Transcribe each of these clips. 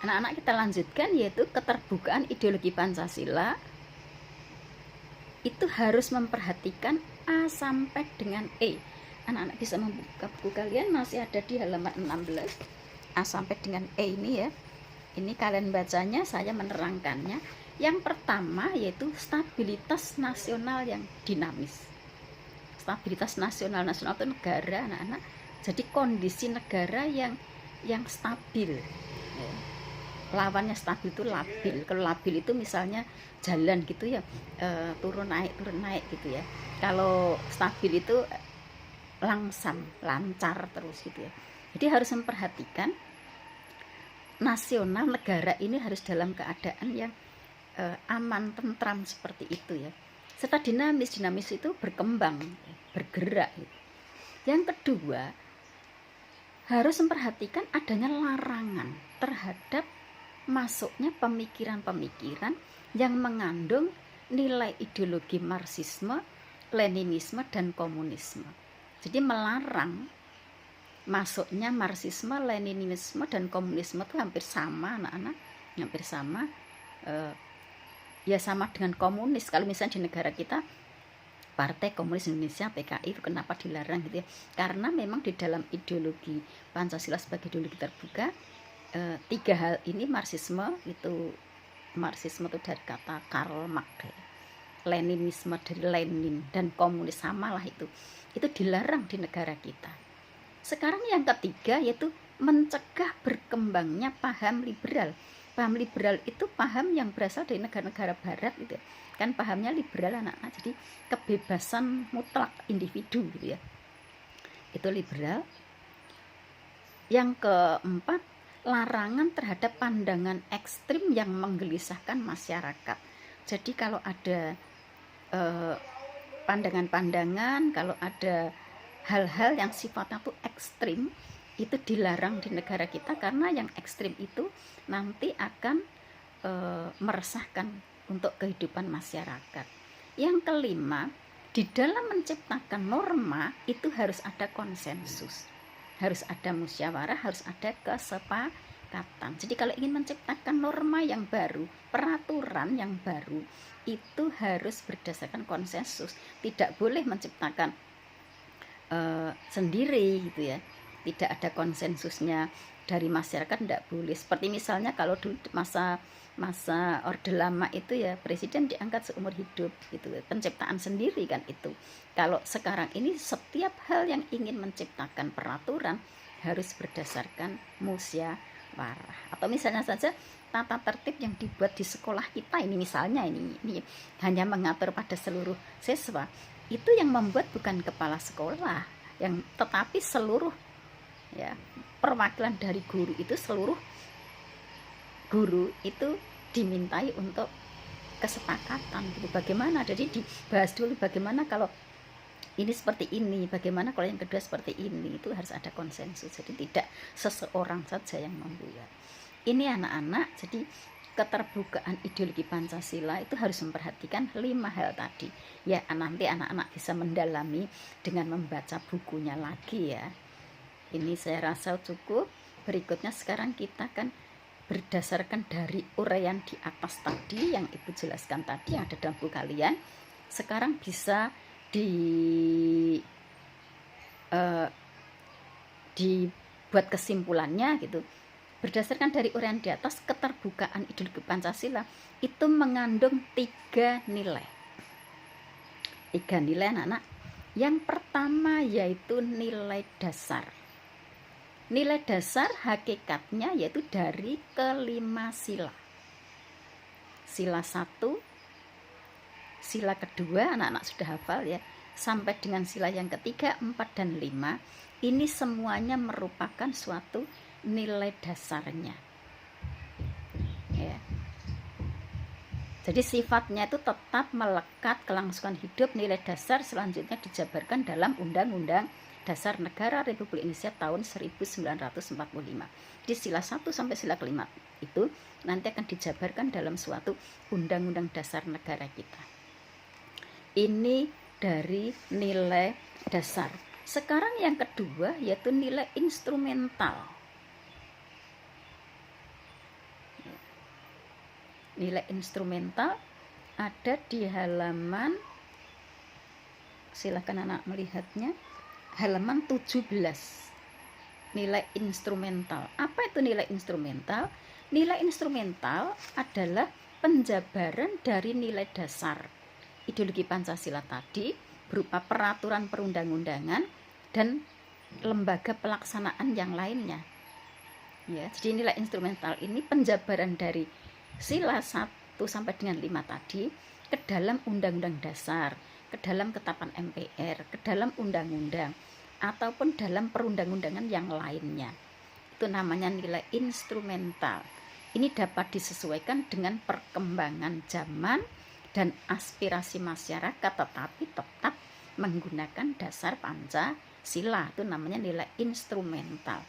Anak-anak kita lanjutkan, yaitu keterbukaan ideologi Pancasila itu harus memperhatikan A sampai dengan E. Anak-anak bisa membuka buku kalian, masih ada di halaman 16. A sampai dengan E ini ya. Ini kalian bacanya, saya menerangkannya. Yang pertama yaitu stabilitas nasional yang dinamis. Stabilitas nasional itu negara, anak-anak. Jadi kondisi negara yang stabil. Lawannya stabil itu labil. Kalau labil itu misalnya jalan gitu ya, turun naik gitu ya. Kalau stabil itu langsam, lancar terus gitu ya. Jadi harus memperhatikan nasional negara ini harus dalam keadaan yang aman, tentram seperti itu ya. Serta dinamis itu berkembang, bergerak gitu. Yang kedua, harus memperhatikan adanya larangan terhadap masuknya pemikiran-pemikiran yang mengandung nilai ideologi Marxisme, Leninisme, dan komunisme. Jadi melarang masuknya Marxisme, Leninisme, dan komunisme itu hampir sama, anak-anak, hampir sama. Ya sama dengan komunis. Kalau misalnya di negara kita Partai Komunis Indonesia PKI itu kenapa dilarang gitu ya? Karena memang di dalam ideologi Pancasila sebagai ideologi terbuka, tiga hal ini Marxisme itu dari kata Karl Marx, Leninisme dari Lenin, dan komunis samalah itu dilarang di negara kita. Sekarang yang ketiga yaitu mencegah berkembangnya paham liberal. Paham liberal itu paham yang berasal dari negara-negara barat gitu ya. Kan pahamnya liberal, anak-anak. Jadi kebebasan mutlak individu gitu ya. Itu liberal. Yang keempat, larangan terhadap pandangan ekstrim yang menggelisahkan masyarakat. Jadi kalau ada pandangan-pandangan, kalau ada hal-hal yang sifatnya tuh ekstrim, itu dilarang di negara kita, karena yang ekstrim itu nanti akan meresahkan untuk kehidupan masyarakat. Yang kelima, di dalam menciptakan norma itu harus ada konsensus, harus ada musyawarah, harus ada kesepakatan. Jadi kalau ingin menciptakan norma yang baru, peraturan yang baru, itu harus berdasarkan konsensus. Tidak boleh menciptakan sendiri gitu ya. Tidak ada konsensusnya dari masyarakat, tidak boleh. Seperti misalnya kalau dulu masa Orde Lama itu ya, presiden diangkat seumur hidup gitu, penciptaan sendiri kan itu. Kalau sekarang ini setiap hal yang ingin menciptakan peraturan harus berdasarkan musyawarah. Atau misalnya saja tata tertib yang dibuat di sekolah kita ini, misalnya ini hanya mengatur pada seluruh siswa, itu yang membuat bukan kepala sekolah, tetapi seluruh ya perwakilan dari guru itu, seluruh guru itu dimintai untuk kesepakatan gitu. Bagaimana, jadi dibahas dulu bagaimana kalau ini seperti ini, bagaimana kalau yang kedua seperti ini. Itu harus ada konsensus, jadi tidak seseorang saja yang membuat. Ini anak-anak, jadi keterbukaan ideologi Pancasila itu harus memperhatikan 5 hal tadi ya. Nanti anak-anak bisa mendalami dengan membaca bukunya lagi ya. Ini saya rasa cukup. Berikutnya sekarang kita kan berdasarkan dari uraian di atas tadi yang Ibu jelaskan tadi yang ada dalam buku kalian, sekarang bisa dibuat kesimpulannya gitu. Berdasarkan dari uraian di atas, keterbukaan ideologi Pancasila itu mengandung 3 nilai. 3 nilai anak-anak. Yang pertama yaitu nilai dasar. Nilai dasar hakikatnya yaitu dari kelima sila. Sila 1, sila kedua anak-anak sudah hafal ya, sampai dengan sila yang ketiga, 4, dan 5. Ini semuanya merupakan suatu nilai dasarnya ya. Jadi sifatnya itu tetap melekat, kelangsungan hidup. Nilai dasar selanjutnya dijabarkan dalam Undang-Undang Dasar Negara Republik Indonesia tahun 1945. Di sila 1 sampai sila kelima itu nanti akan dijabarkan dalam suatu Undang-Undang Dasar Negara kita. Ini dari nilai dasar. Sekarang yang kedua yaitu nilai instrumental. Nilai instrumental ada di halaman, silakan anak melihatnya, halaman 17. Nilai instrumental. Apa itu nilai instrumental? Nilai instrumental adalah penjabaran dari nilai dasar ideologi Pancasila tadi berupa peraturan perundang-undangan dan lembaga pelaksanaan yang lainnya. Ya, jadi nilai instrumental ini penjabaran dari sila 1 sampai dengan 5 tadi ke dalam undang-undang dasar, ke dalam ketetapan MPR, ke dalam undang-undang ataupun dalam perundang-undangan yang lainnya. Itu namanya nilai instrumental. Ini dapat disesuaikan dengan perkembangan zaman dan aspirasi masyarakat, tetapi tetap menggunakan dasar Pancasila. Itu namanya nilai instrumental.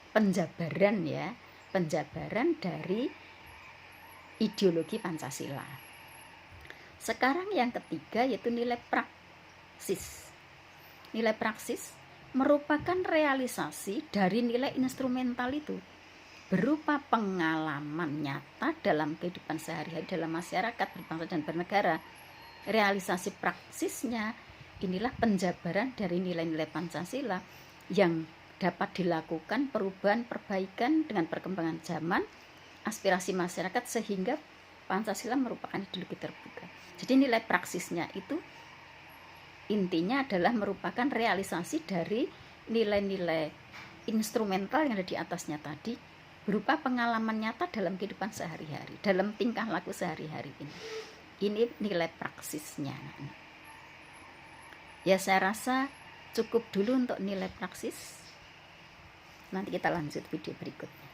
Penjabaran ya, penjabaran dari ideologi Pancasila. Sekarang yang ketiga yaitu nilai praksis. Nilai praksis merupakan realisasi dari nilai instrumental itu berupa pengalaman nyata dalam kehidupan sehari-hari dalam masyarakat berbangsa dan bernegara. Realisasi praksisnya inilah penjabaran dari nilai-nilai Pancasila yang dapat dilakukan perubahan perbaikan dengan perkembangan zaman, aspirasi masyarakat, sehingga Pancasila merupakan ideologi terbuka. Jadi nilai praksisnya itu intinya adalah merupakan realisasi dari nilai-nilai instrumental yang ada di atasnya tadi berupa pengalaman nyata dalam kehidupan sehari-hari, dalam tingkah laku sehari-hari ini. Ini nilai praksisnya. Ya, saya rasa cukup dulu untuk nilai praksis. Nanti kita lanjut video berikutnya.